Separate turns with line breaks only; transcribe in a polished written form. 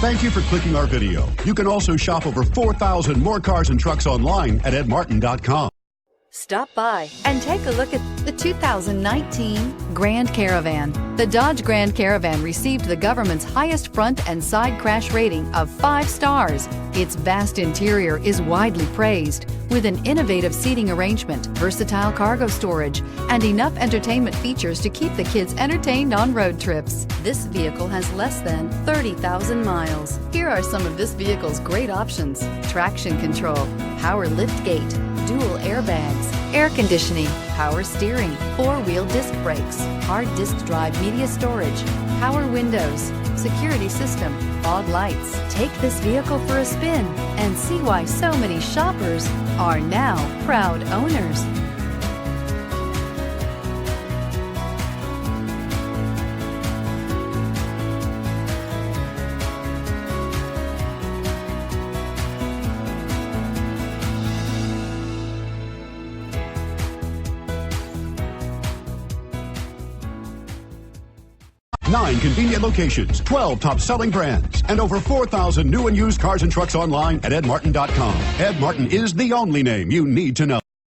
Thank you for clicking our video. You can also shop over 4,000 more cars and trucks online at edmartin.com.
Stop by and take a look at the 2019 Grand Caravan. The Dodge Grand Caravan received the government's highest front and side crash rating of 5 stars. Its vast interior is widely praised, with an innovative seating arrangement, versatile cargo storage, and enough entertainment features to keep the kids entertained on road trips. This vehicle has less than 30,000 miles. Here are some of this vehicle's great options: traction control, power liftgate, dual airbags, air conditioning, power steering, 4-wheel disc brakes, hard disk drive media storage, power windows, security system, fog lights. Take this vehicle for a spin and see why so many shoppers are now proud owners.
Nine convenient locations, 12 top-selling brands, and over 4,000 new and used cars and trucks online at edmartin.com. Ed Martin is the only name you need to know.